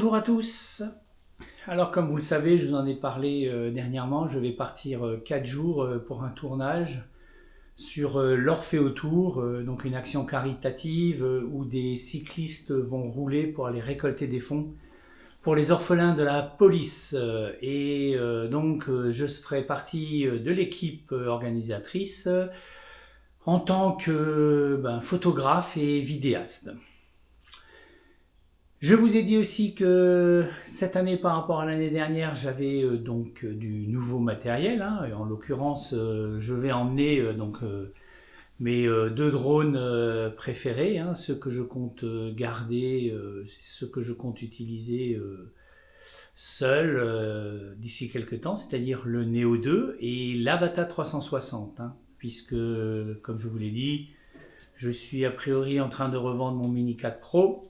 Bonjour à tous. Alors comme vous le savez, je vous en ai parlé dernièrement, je vais partir 4 jours pour un tournage sur l'Orphée Tour, donc une action caritative où des cyclistes vont rouler pour aller récolter des fonds pour les orphelins de la police. Je ferai partie de l'équipe organisatrice en tant que photographe et vidéaste. Je vous ai dit aussi que cette année par rapport à l'année dernière, j'avais du nouveau matériel. Et en l'occurrence, je vais emmener mes 2 drones préférés, ceux que je compte garder, ceux que je compte utiliser seul d'ici quelques temps, c'est-à-dire le Neo 2 et l'Avata 360, puisque, comme je vous l'ai dit, je suis a priori en train de revendre mon Mini 4 Pro.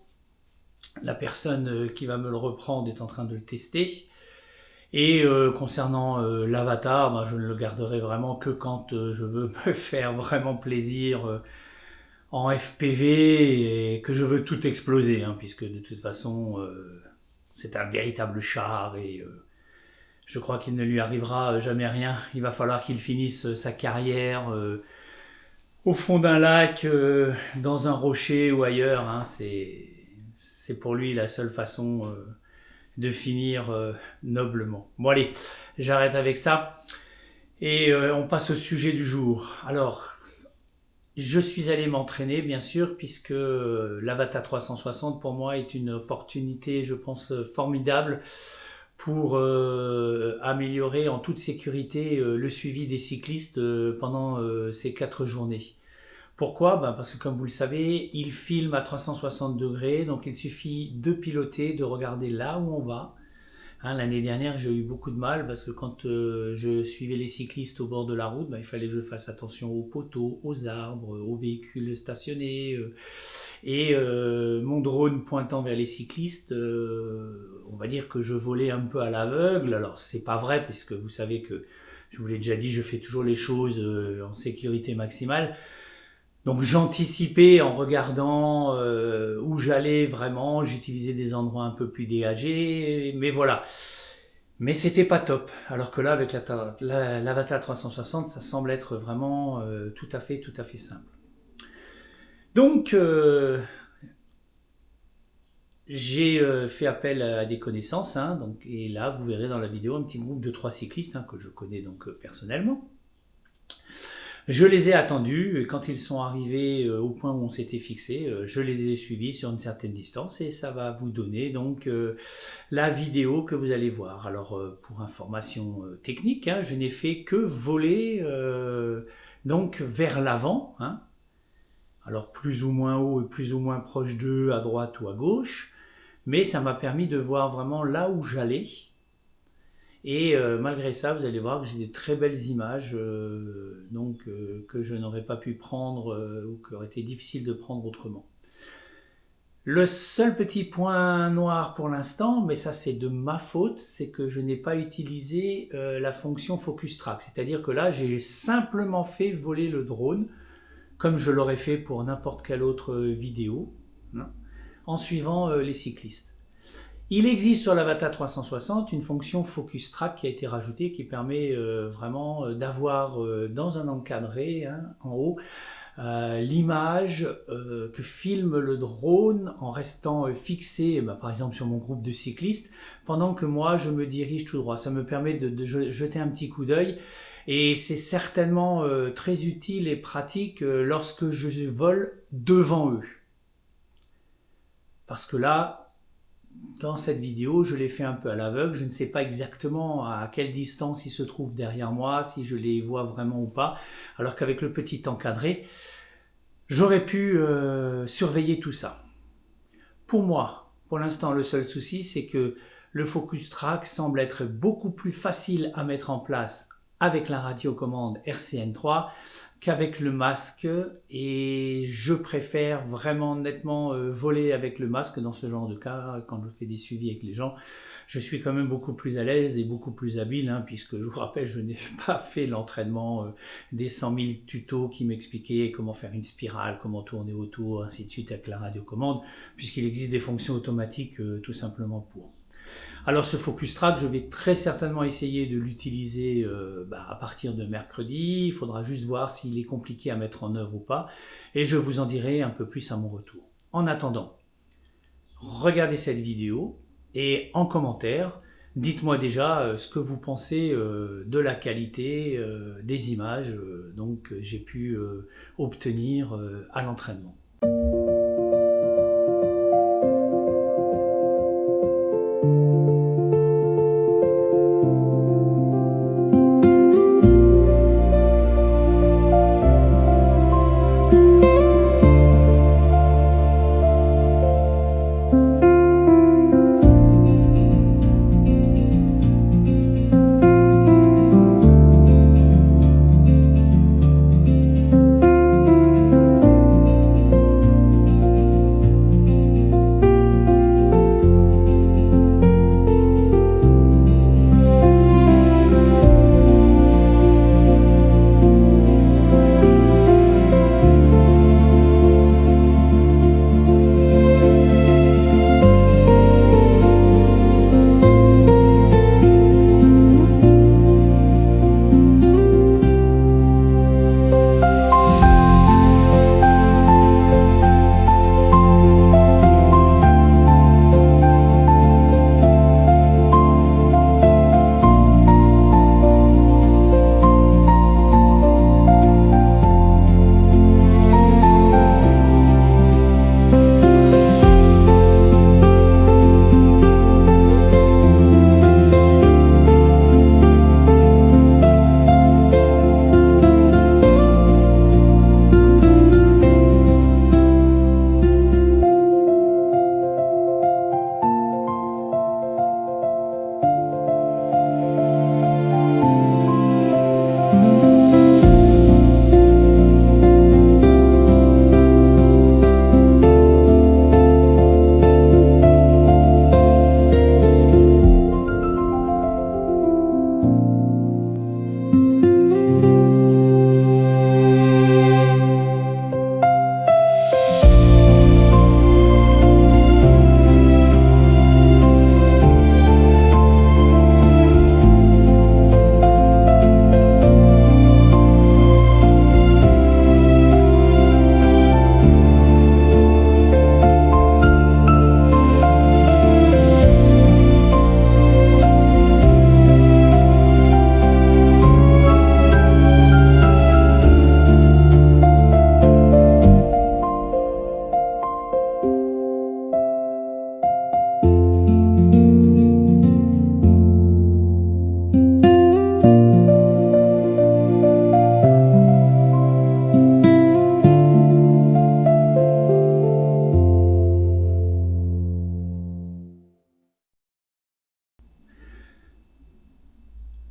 La personne qui va me le reprendre est en train de le tester. Et concernant l'avatar, je ne le garderai vraiment que quand je veux me faire vraiment plaisir en FPV et que je veux tout exploser, puisque de toute façon c'est un véritable char et je crois qu'il ne lui arrivera jamais rien. Il va falloir qu'il finisse sa carrière au fond d'un lac, dans un rocher ou ailleurs. C'est pour lui la seule façon de finir noblement. Bon allez, j'arrête avec ça et on passe au sujet du jour. Alors, je suis allé m'entraîner bien sûr, puisque l'Avata 360 pour moi est une opportunité, je pense, formidable pour améliorer en toute sécurité le suivi des cyclistes pendant ces 4 journées. Pourquoi ? Parce que comme vous le savez, il filme à 360 degrés, donc il suffit de piloter, de regarder là où on va. L'année dernière, j'ai eu beaucoup de mal parce que quand je suivais les cyclistes au bord de la route, il fallait que je fasse attention aux poteaux, aux arbres, aux véhicules stationnés. Mon drone pointant vers les cyclistes, on va dire que je volais un peu à l'aveugle. Alors c'est pas vrai, puisque vous savez que, je vous l'ai déjà dit, je fais toujours les choses en sécurité maximale. Donc j'anticipais en regardant où j'allais vraiment, j'utilisais des endroits un peu plus dégagés, mais voilà. Mais c'était pas top. Alors que là, avec l'Avata 360, ça semble être vraiment tout à fait simple. Donc j'ai fait appel à des connaissances, et là vous verrez dans la vidéo un petit groupe de 3 cyclistes que je connais donc personnellement. Je les ai attendus, et quand ils sont arrivés au point où on s'était fixé, je les ai suivis sur une certaine distance et ça va vous donner donc la vidéo que vous allez voir. Alors pour information technique, je n'ai fait que voler donc vers l'avant, alors plus ou moins haut et plus ou moins proche d'eux, à droite ou à gauche, mais ça m'a permis de voir vraiment là où j'allais. Et malgré ça, vous allez voir que j'ai des très belles images que je n'aurais pas pu prendre ou qui auraient été difficiles de prendre autrement. Le seul petit point noir pour l'instant, mais ça c'est de ma faute, c'est que je n'ai pas utilisé la fonction Focus Track. C'est-à-dire que là, j'ai simplement fait voler le drone, comme je l'aurais fait pour n'importe quelle autre vidéo, en suivant les cyclistes. Il existe sur l'Avata 360 une fonction Focus Track qui a été rajoutée, qui permet vraiment d'avoir dans un encadré en haut l'image que filme le drone en restant fixé par exemple sur mon groupe de cyclistes pendant que moi je me dirige tout droit. Ça me permet de jeter un petit coup d'œil et c'est certainement très utile et pratique lorsque je vole devant eux. Parce que là, dans cette vidéo, je l'ai fait un peu à l'aveugle, je ne sais pas exactement à quelle distance ils se trouvent derrière moi, si je les vois vraiment ou pas, alors qu'avec le petit encadré, j'aurais pu surveiller tout ça. Pour moi, pour l'instant, le seul souci, c'est que le Focus Track semble être beaucoup plus facile à mettre en place avec la radiocommande RCN3 qu'avec le masque et je préfère vraiment nettement voler avec le masque dans ce genre de cas quand je fais des suivis avec les gens. Je suis quand même beaucoup plus à l'aise et beaucoup plus habile, hein, puisque je vous rappelle, je n'ai pas fait l'entraînement des 100 000 tutos qui m'expliquaient comment faire une spirale, comment tourner autour, ainsi de suite avec la radiocommande, puisqu'il existe des fonctions automatiques tout simplement pour. Alors ce Focus Track, je vais très certainement essayer de l'utiliser à partir de mercredi. Il faudra juste voir s'il est compliqué à mettre en œuvre ou pas. Et je vous en dirai un peu plus à mon retour. En attendant, regardez cette vidéo et en commentaire, dites-moi déjà ce que vous pensez de la qualité des images que j'ai pu obtenir à l'entraînement.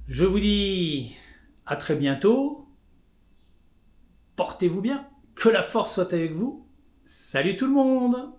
Je vous dis à très bientôt. Portez-vous bien. Que la force soit avec vous. Salut tout le monde!